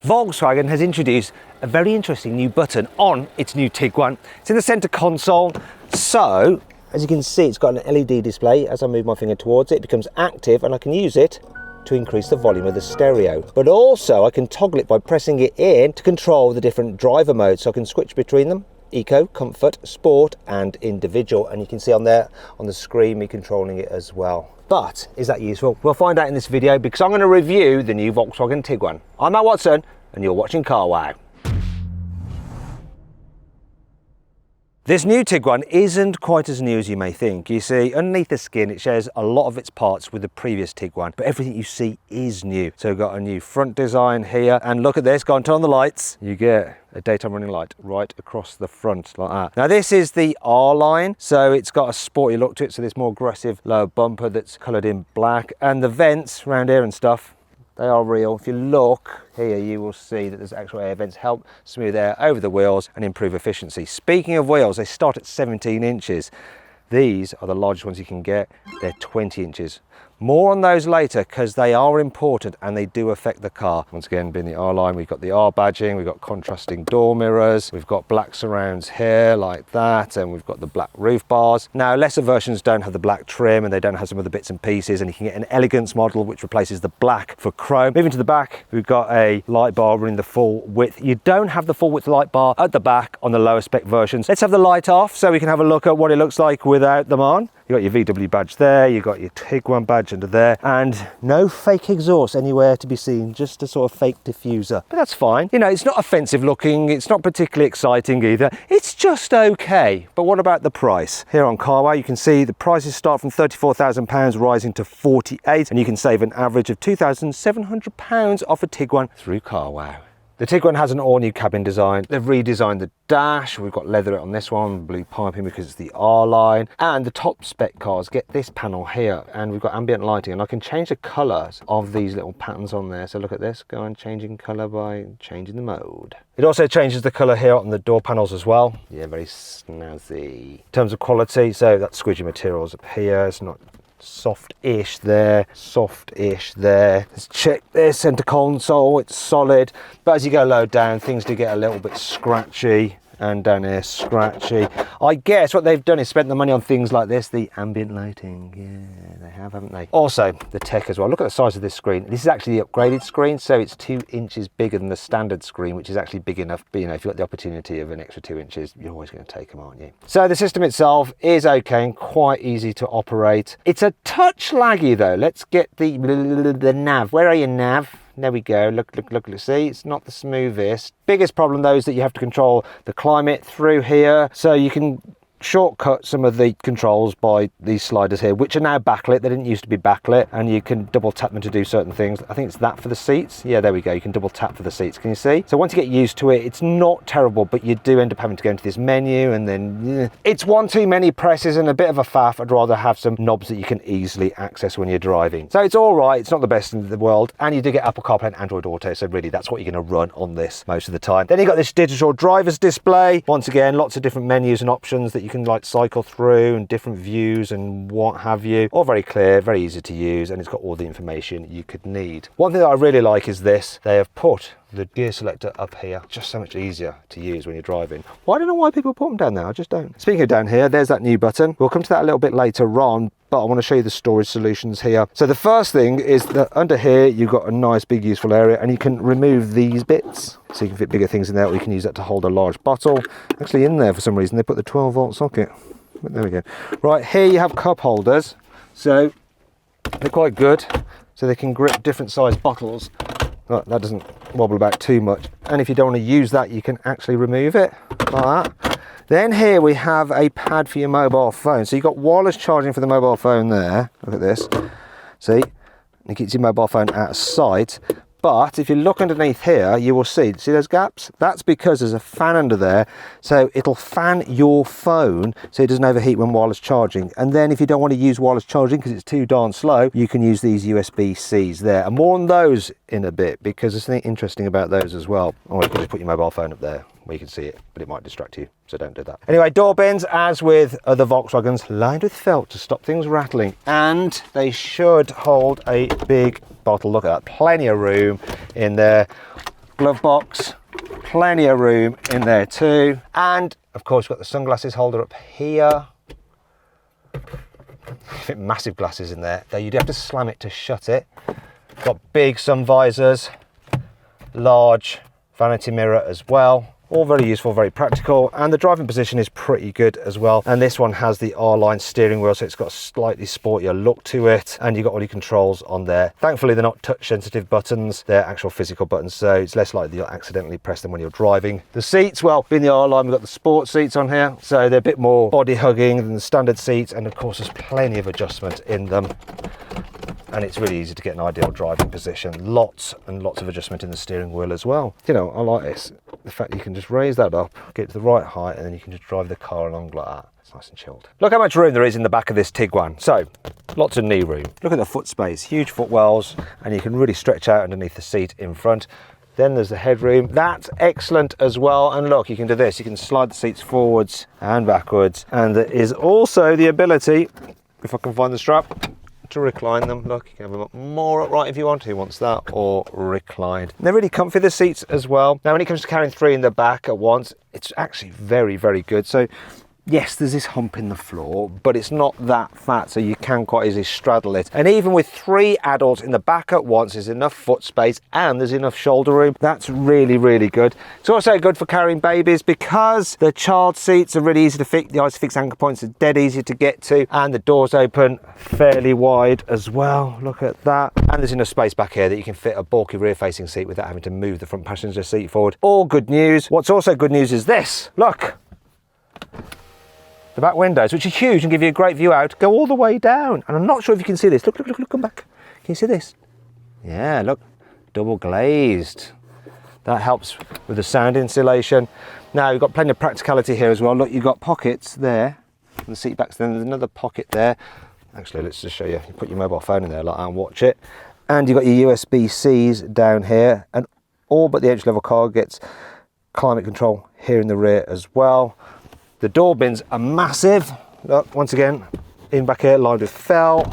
Volkswagen has introduced a very interesting new button on its new Tiguan. It's in the center console, so as you can see, it's got an LED display. As I move my finger towards it, it becomes active and I can use it to increase the volume of the stereo. But also I can toggle it by pressing it in to control the different driver modes, so I can switch between them: Eco, Comfort, Sport and Individual. And you can see on there on the screen me controlling it as well. But is that useful? We'll find out in this video, because I'm going to review the new Volkswagen Tiguan. I'm Matt Watson and you're watching CarWow. This new Tiguan isn't quite as new as you may think. You see, underneath the skin it shares a lot of its parts with the previous Tiguan, but everything you see is new. So we've got a new front design here, and look at this, go and turn on the lights. You get a daytime running light right across the front like that. Now this is the R line, so it's got a sporty look to it, so this more aggressive lower bumper that's coloured in black, and the vents around here and stuff, they are real. If you look here, you will see that there's actual air vents, help smooth air over the wheels and improve efficiency. Speaking of wheels, they start at 17 inches. These are the largest ones you can get. They're 20 inches. More on those later, because they are important and they do affect the car. Once again, being the R line, we've got the R badging, we've got contrasting door mirrors, we've got black surrounds here like that, and we've got the black roof bars. Now, lesser versions don't have the black trim and they don't have some of the bits and pieces, and you can get an elegance model which replaces the black for chrome. Moving to the back, we've got a light bar running the full width. You don't have the full width light bar at the back on the lower spec versions. Let's have the light off so we can have a look at what it looks like without them on. You've got your VW badge there, you've got your Tiguan badge under there, and no fake exhaust anywhere to be seen, just a sort of fake diffuser. But that's fine. You know, it's not offensive looking, it's not particularly exciting either. It's just okay. But what about the price? Here on CarWow, you can see the prices start from £34,000 rising to 48, and you can save an average of £2,700 off a Tiguan through CarWow. The Tiguan has an all-new cabin design. They've redesigned the dash. We've got leather on this one, blue piping because it's the R line. And the top spec cars get this panel here, and we've got ambient lighting, and I can change the colours of these little patterns on there. So look at this, go on changing colour by changing the mode. It also changes the colour here on the door panels as well. Yeah, very snazzy. In terms of quality, so that squidgy materials up here, it's not soft-ish there, soft-ish there. Let's check this center console, it's solid, but as you go low down, things do get a little bit scratchy, and down here scratchy. I guess what they've done is spent the money on things like this, the ambient lighting. Yeah, they have, haven't they? Also, the tech as well. Look at the size of this screen. This is actually the upgraded screen, so it's 2 inches bigger than the standard screen, which is actually big enough. But you know, if you've got the opportunity of an extra 2 inches, you're always going to take them, aren't you? So the system itself is okay and quite easy to operate. It's a touch laggy though. Let's get the nav. Where are you, nav? There we go, look, see, it's not the smoothest. Biggest problem though is that you have to control the climate through here, so you can shortcut some of the controls by these sliders here, which are now backlit. They didn't used to be backlit, and you can double tap them to do certain things. I think it's that for the seats. Yeah, there we go, you can double tap for the seats. Can you see? So once you get used to it, it's not terrible, but you do end up having to go into this menu, and then it's one too many presses and a bit of a faff. I'd rather have some knobs that you can easily access when you're driving. So it's all right, it's not the best in the world, and you do get Apple CarPlay and Android Auto, so really that's what you're going to run on this most of the time. Then you've got this digital driver's display. Once again, lots of different menus and options that you can like cycle through, and different views and what have you. All very clear, very easy to use, and it's got all the information you could need. One thing that I really like is this. They have put the gear selector up here, just so much easier to use when you're driving. Well, I don't know why people put them down there, I just don't. Speaking of down here, there's that new button. We'll come to that a little bit later on, but I want to show you the storage solutions here. So the first thing is that under here you've got a nice big useful area, and you can remove these bits so you can fit bigger things in there, or you can use that to hold a large bottle. Actually in there for some reason they put the 12-volt socket, but there we go. Right, here you have cup holders, so they're quite good, so they can grip different size bottles. That doesn't wobble about too much, and if you don't want to use that, you can actually remove it like that. Then here we have a pad for your mobile phone. So you've got wireless charging for the mobile phone there. Look at this. See? It keeps your mobile phone out of sight. But if you look underneath here, you will see those gaps? That's because there's a fan under there, so it'll fan your phone so it doesn't overheat when wireless charging. And then if you don't want to use wireless charging because it's too darn slow, you can use these USB-Cs there. And more on those in a bit, because there's something interesting about those as well. Or you can just put your mobile phone up there where you can see it, but it might distract you, so don't do that. Anyway, door bins, as with other Volkswagens, lined with felt to stop things rattling, and they should hold a big bottle. Look at that, plenty of room in there. glove box, plenty of room in there too. And of course, you've got the sunglasses holder up here. Massive glasses in there, though you do have to slam it to shut it. Got big sun visors, large vanity mirror as well. All very useful, very practical, and the driving position is pretty good as well. And this one has the R-line steering wheel, so it's got a slightly sportier look to it, and you've got all your controls on there. Thankfully, they're not touch-sensitive buttons, they're actual physical buttons, so it's less likely that you'll accidentally press them when you're driving. The seats, well, being the R-line, we've got the sport seats on here, so they're a bit more body-hugging than the standard seats, and of course, there's plenty of adjustment in them. And it's really easy to get an ideal driving position. Lots and lots of adjustment in the steering wheel as well. You know, I like this. The fact that you can just raise that up, get to the right height, and then you can just drive the car along like that. It's nice and chilled. Look how much room there is in the back of this Tiguan. So, lots of knee room. Look at the foot space, huge footwells, and you can really stretch out underneath the seat in front. Then there's the headroom. That's excellent as well. And look, you can do this. You can slide the seats forwards and backwards. And there is also the ability, if I can find the strap, to recline them. Look, you can have them up more upright if you want. Who wants that? Or reclined. They're really comfy, the seats as well. Now when it comes to carrying 3 in the back at once, it's actually very, very good. So yes, there's this hump in the floor, but it's not that fat, so you can quite easily straddle it. And even with 3 adults in the back at once, there's enough foot space and there's enough shoulder room. That's really, really good. It's also good for carrying babies because the child seats are really easy to fix. The ISOFIX anchor points are dead easy to get to, and the doors open fairly wide as well. Look at that. And there's enough space back here that you can fit a bulky rear-facing seat without having to move the front passenger seat forward. All good news. What's also good news is this. Look. The back windows, which are huge and give you a great view out, go all the way down. And I'm not sure if you can see this. Look, look, look, look, come back. Can you see this? Yeah, look, double glazed. That helps with the sound insulation. Now, you've got plenty of practicality here as well. Look, you've got pockets there, and the seat backs, then there's another pocket there. Actually, let's just show you. You put your mobile phone in there like that and watch it. And you've got your USB-Cs down here, and all but the entry-level car gets climate control here in the rear as well. The door bins are massive. Look, once again, in back here, lined with felt,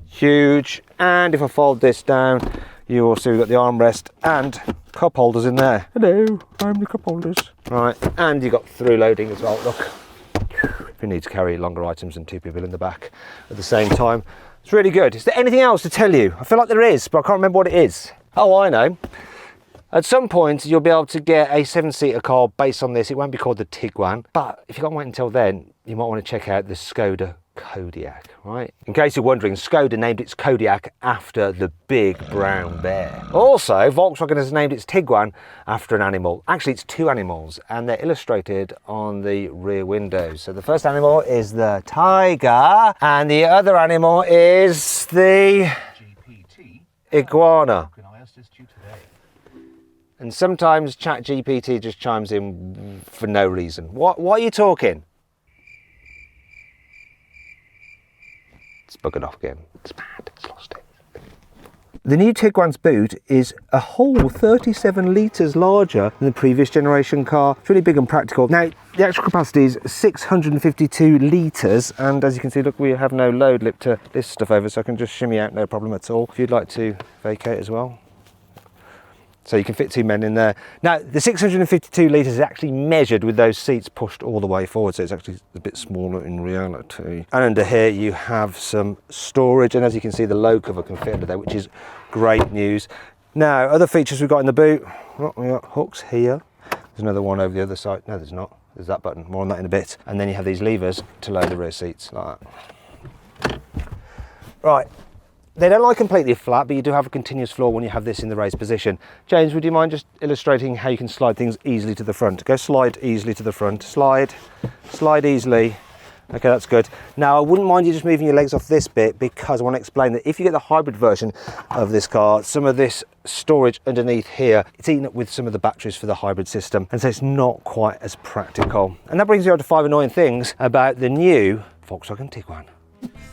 huge. And if I fold this down, you also got the armrest and cup holders in there. Hello, I'm the cup holders. Right, and you've got through loading as well. Look, if you need to carry longer items and 2 people in the back at the same time, it's really good. Is there anything else to tell you? I feel like there is, but I can't remember what it is. Oh, I know. At some point, you'll be able to get a 7-seater car based on this. It won't be called the Tiguan, but if you can't wait until then, you might want to check out the Skoda Kodiaq, right? In case you're wondering, Skoda named its Kodiaq after the big brown bear. Also, Volkswagen has named its Tiguan after an animal. Actually, it's 2 animals, and they're illustrated on the rear windows. So the first animal is the tiger, and the other animal is the iguana. And sometimes ChatGPT just chimes in for no reason. What are you talking? It's buggered off again. It's mad, it's lost it. The new Tiguan's boot is a whole 37 litres larger than the previous generation car. It's really big and practical. Now, the actual capacity is 652 litres, and as you can see, look, we have no load lip to this stuff over, so I can just shimmy out, no problem at all. If you'd like to vacate as well. So you can fit 2 men in there. Now, the 652 litres is actually measured with those seats pushed all the way forward, so it's actually a bit smaller in reality. And under here you have some storage, and as you can see, the low cover can fit under there, which is great news. Now, other features we've got in the boot, well, we've got hooks here. There's another one over the other side. No, there's not. There's that button. More on that in a bit. And then you have these levers to lower the rear seats, like that. Right. They don't lie completely flat, but you do have a continuous floor when you have this in the raised position. James, would you mind just illustrating how you can slide things easily to the front? Go slide easily to the front. Slide easily. Okay, that's good. Now, I wouldn't mind you just moving your legs off this bit, because I want to explain that if you get the hybrid version of this car, some of this storage underneath here, it's eaten up with some of the batteries for the hybrid system, and so it's not quite as practical. And that brings you on to 5 annoying things about the new Volkswagen Tiguan.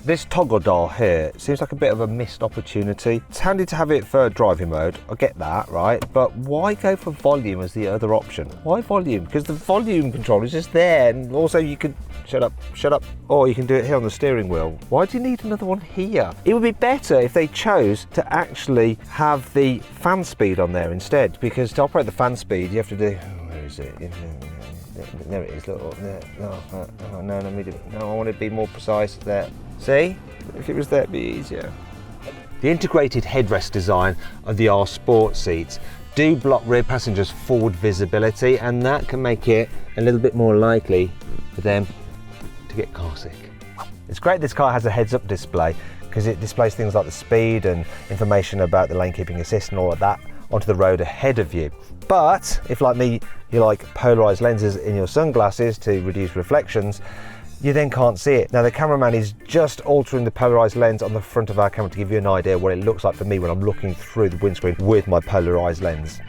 This toggle dial here seems like a bit of a missed opportunity. It's handy to have it for driving mode, I get that, right? But why go for volume as the other option? Why volume? Because the volume control is just there, and also you could, shut up, or you can do it here on the steering wheel. Why do you need another one here? It would be better if they chose to actually have the fan speed on there instead, because to operate the fan speed, you have to do, where is it? There it is, look, there. No, I want to be more precise there. See? If it was there, it'd be easier. The integrated headrest design of the R Sport seats do block rear passengers' forward visibility, and that can make it a little bit more likely for them to get car sick. It's great this car has a heads-up display, because it displays things like the speed and information about the lane keeping assist and all of that onto the road ahead of you. But if, like me, you like polarized lenses in your sunglasses to reduce reflections, you then can't see it. Now the cameraman is just altering the polarized lens on the front of our camera to give you an idea what it looks like for me when I'm looking through the windscreen with my polarized lens.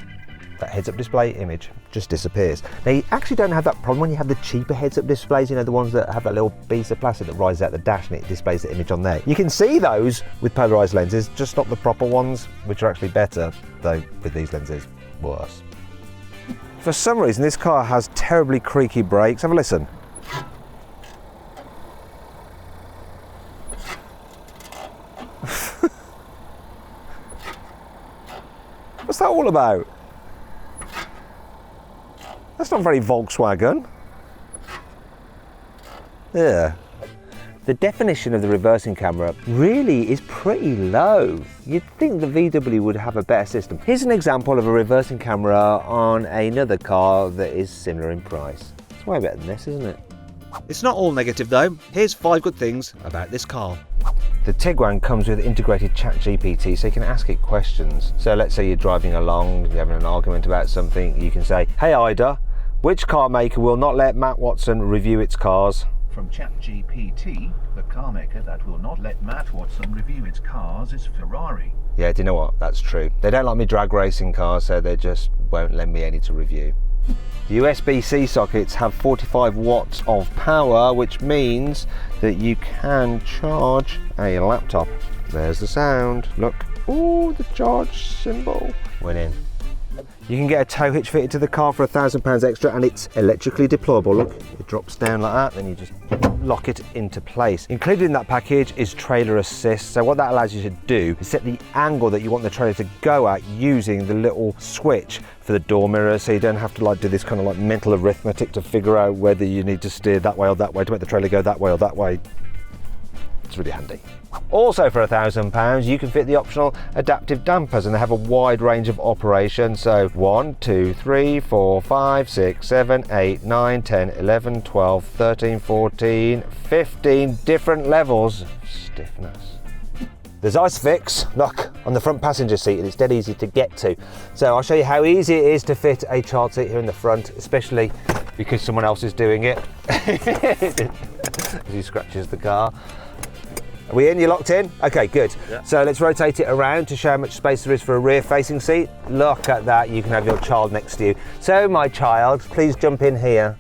That heads-up display image just disappears. Now you actually don't have that problem when you have the cheaper heads-up displays, you know, the ones that have that little piece of plastic that rises out the dash and it displays the image on there. You can see those with polarized lenses, just not the proper ones, which are actually better, though with these lenses, worse. For some reason this car has terribly creaky brakes. Have a listen. What's that all about? That's not very Volkswagen. Yeah. The definition of the reversing camera really is pretty low. You'd think the VW would have a better system. Here's an example of a reversing camera on another car that is similar in price. It's way better than this, isn't it? It's not all negative though. Here's 5 good things about this car. The Tiguan comes with integrated ChatGPT, so you can ask it questions. So let's say you're driving along, you're having an argument about something, you can say, "Hey Ida, which car maker will not let Matt Watson review its cars?" From ChatGPT, the car maker that will not let Matt Watson review its cars is Ferrari. Yeah, do you know what? That's true. They don't like me drag racing cars, so they just won't lend me any to review. The USB-C sockets have 45 watts of power, which means that you can charge a laptop. There's the sound. Look. Ooh, the charge symbol. Went in. You can get a tow hitch fitted to the car for £1,000 extra, and it's electrically deployable. Look, it drops down like that, then you just lock it into place. Included in that package is trailer assist. So what that allows you to do is set the angle that you want the trailer to go at using the little switch for the door mirror, so you don't have to like do this kind of like mental arithmetic to figure out whether you need to steer that way or that way to make the trailer go that way or that way. It's really handy. Also for £1,000 you can fit the optional adaptive dampers, and they have a wide range of operation. So 1, 2, 3, 4, 5, 6, 7, 8, 9, 10, 11, 12, 13, 14, 15 different levels of stiffness. There's ISOFIX, look, on the front passenger seat, and it's dead easy to get to. So I'll show you how easy it is to fit a child seat here in the front, especially because someone else is doing it. As he scratches the car. Are we in? You locked in? Okay, good. Yeah. So let's rotate it around to show how much space there is for a rear-facing seat. Look at that, you can have your child next to you. So my child, please jump in here.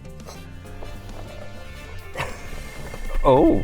Oh.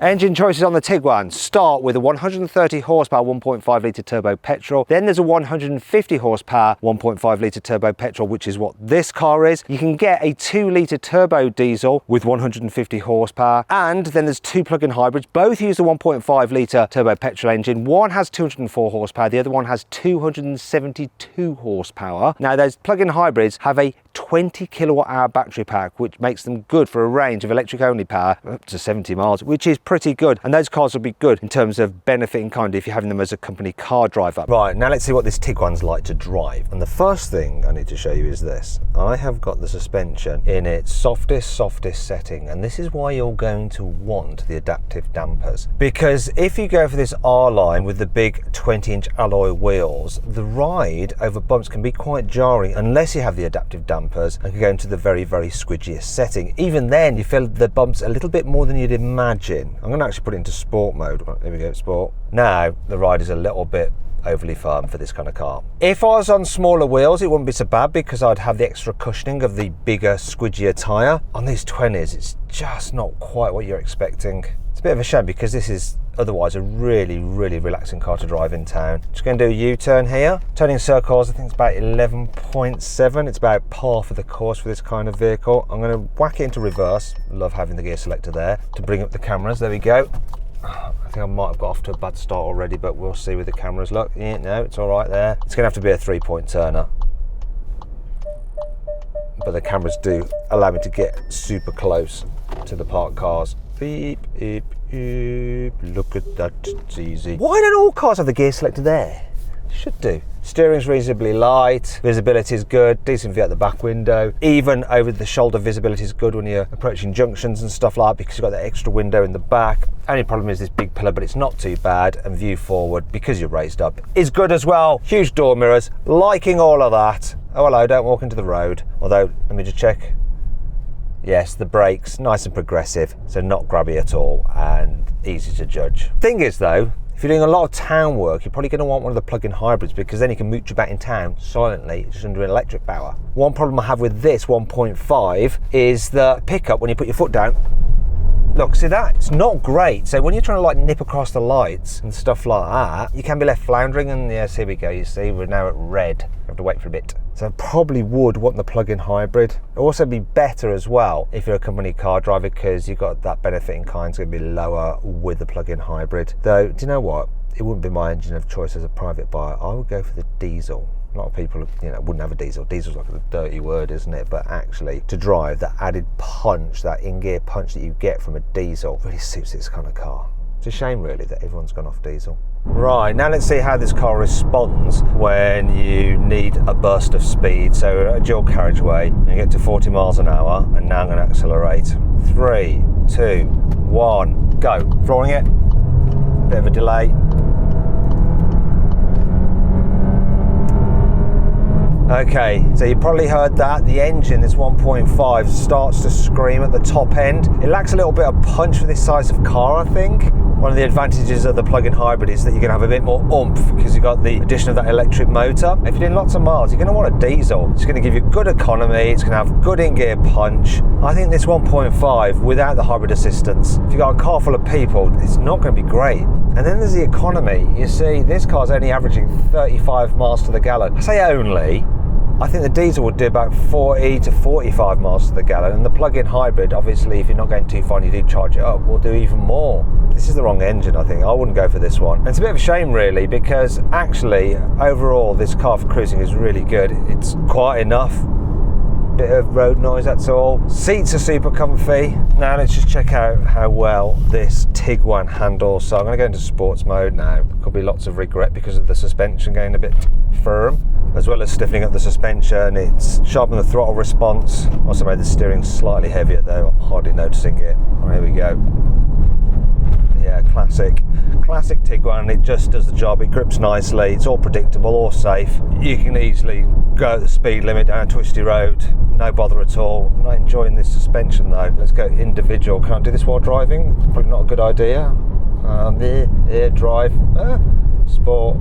Engine choices on the Tiguan start with a 130 horsepower 1.5 litre turbo petrol. Then there's a 150 horsepower 1.5 litre turbo petrol, which is what this car is. You can get a 2 litre turbo diesel with 150 horsepower. And then there's 2 plug-in hybrids. Both use the 1.5 litre turbo petrol engine. One has 204 horsepower. The other one has 272 horsepower. Now those plug-in hybrids have a 20 kilowatt hour battery pack, which makes them good for a range of electric only power up to 70 miles, which is pretty good. And those cars will be good in terms of benefiting kind if you're having them as a company car driver. Right, now let's see what this Tiguan's like to drive. And the first thing I need to show you is this. I have got the suspension in its softest setting, and this is why you're going to want the adaptive dampers. Because if you go for this R-Line with the big 20-inch alloy wheels, the ride over bumps can be quite jarring unless you have the adaptive dampers and can go into the very squidgiest setting. Even then, you feel the bumps a little bit more than you'd imagine. I'm going to actually put it into sport mode. There we go, sport. Now the ride is a little bit overly firm for this kind of car. If I was on smaller wheels, it wouldn't be so bad because I'd have the extra cushioning of the bigger, squidgier tyre. On these 20s, it's just not quite what you're expecting. It's a bit of a shame because this is otherwise a really, really relaxing car to drive in town. Just going to do a U-turn here. Turning circles, I think it's about 11.7. It's about par for the course for this kind of vehicle. I'm going to whack it into reverse. Love having the gear selector there to bring up the cameras. There we go. I think I might have got off to a bad start already, but we'll see with the cameras. Look, yeah, no, it's all right there. It's going to have to be a 3-point turner. But the cameras do allow me to get super close to the parked cars. Beep, beep, beep. Look at that, it's easy. Why don't all cars have the gear selector there? Should do. Steering's reasonably light, visibility is good, decent view at the back window. Even over the shoulder visibility is good when you're approaching junctions and stuff like that because you've got that extra window in the back. Only problem is this big pillar, but it's not too bad, and view forward, because you're raised up, is good as well. Huge door mirrors, liking all of that. Oh hello, don't walk into the road. Although, let me just check. Yes, the brakes, nice and progressive, so not grabby at all and easy to judge. Thing is though, if you're doing a lot of town work, you're probably going to want one of the plug-in hybrids because then you can mooch about in town silently, just under an electric power. One problem I have with this 1.5 is the pickup when you put your foot down. Look, see that? It's not great. So when you're trying to like nip across the lights and stuff like that, you can be left floundering, and yes, here we go, you see, we're now at red. You have to wait for a bit. So I probably would want the plug-in hybrid. It'll also be better as well if you're a company car driver because you've got that benefit in kind's going to be lower with the plug-in hybrid. Though, do you know what? It wouldn't be my engine of choice as a private buyer. I would go for the diesel. A lot of people, wouldn't have a diesel. Diesel's like a dirty word, isn't it? But actually, to drive, that added punch, that in-gear punch that you get from a diesel really suits this kind of car. It's a shame, really, that everyone's gone off diesel. Right, now let's see how this car responds when you need a burst of speed. So a dual carriageway, you get to 40 miles an hour, and now I'm going to accelerate. 3, 2, 1, go. Flooring it. Bit of a delay. Okay, so you probably heard that. The engine, this 1.5, starts to scream at the top end. It lacks a little bit of punch for this size of car, I think. One of the advantages of the plug-in hybrid is that you're going to have a bit more oomph because you've got the addition of that electric motor. If you're doing lots of miles, you're going to want a diesel. It's going to give you good economy, it's going to have good in-gear punch. I think this 1.5, without the hybrid assistance, if you've got a car full of people, it's not going to be great. And then there's the economy. You see, this car's only averaging 35 miles to the gallon. I say only. I think the diesel would do about 40 to 45 miles to the gallon, and the plug-in hybrid, obviously, if you're not going too far and you do charge it up, will do even more. This is the wrong engine, I think. I wouldn't go for this one. And it's a bit of a shame, really, because actually, overall, this car for cruising is really good. It's quiet enough. Bit of road noise, that's all. Seats are super comfy. Now let's just check out how well this Tiguan handles. So I'm going to go into sports mode now. Could be lots of regret because of the suspension going a bit firm, as well as stiffening up the suspension. It's sharpened the throttle response. Also made the steering slightly heavier though. I'm hardly noticing it. Oh, here we go. Yeah, classic Tiguan. It just does the job. It grips nicely. It's all predictable, all safe. You can easily go at the speed limit down a twisty road. No bother at all. I'm not enjoying this suspension though. Let's go individual. Can I do this while driving? Probably not a good idea. Drive, sport.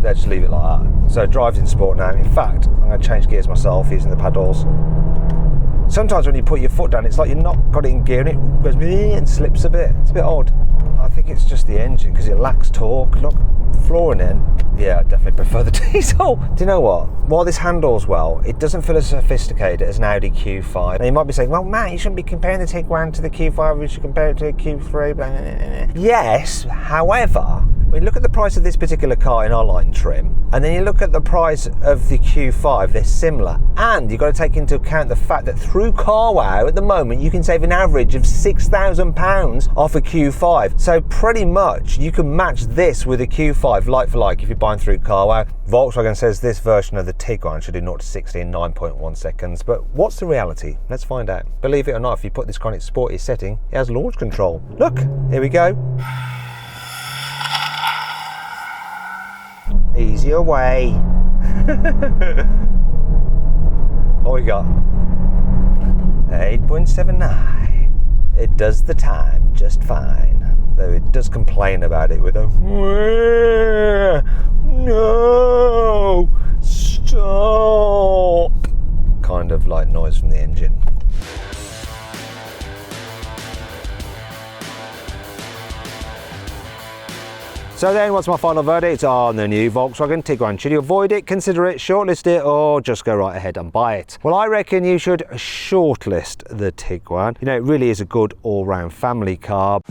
Let's just leave it like that. So drive's in sport now. In fact, I'm going to change gears myself using the paddles. Sometimes when you put your foot down, it's like you're not got it in gear and it goes and slips a bit. It's a bit odd. I think it's just the engine because it lacks torque. Look, flooring in. Yeah, I definitely prefer the diesel. Do you know what? While this handles well, it doesn't feel as sophisticated as an Audi Q5. Now you might be saying, well, Matt, you shouldn't be comparing the Tiguan to the Q5. You should compare it to a Q3. Blah, blah, blah, blah. Yes, however, when you look at the price of this particular car in our line trim, and then you look at the price of the Q5, they're similar. And you've got to take into account the fact that through carwow at the moment, you can save an average of £6,000 off a Q5. So pretty much you can match this with a Q5 like for like if you're buying through carwow. Volkswagen says this version of the Tiguan should do 0 to 60 in 9.1 seconds. But what's the reality? Let's find out. Believe it or not, if you put this car in its sporty setting, it has launch control. Look, here we go. Easy away. What we got? 8.79. It does the time just fine, though it does complain about it with a So then, what's my final verdict on the new Volkswagen Tiguan? Should you avoid it, consider it, shortlist it, or just go right ahead and buy it? Well, I reckon you should shortlist the Tiguan. You know, it really is a good all-round family car.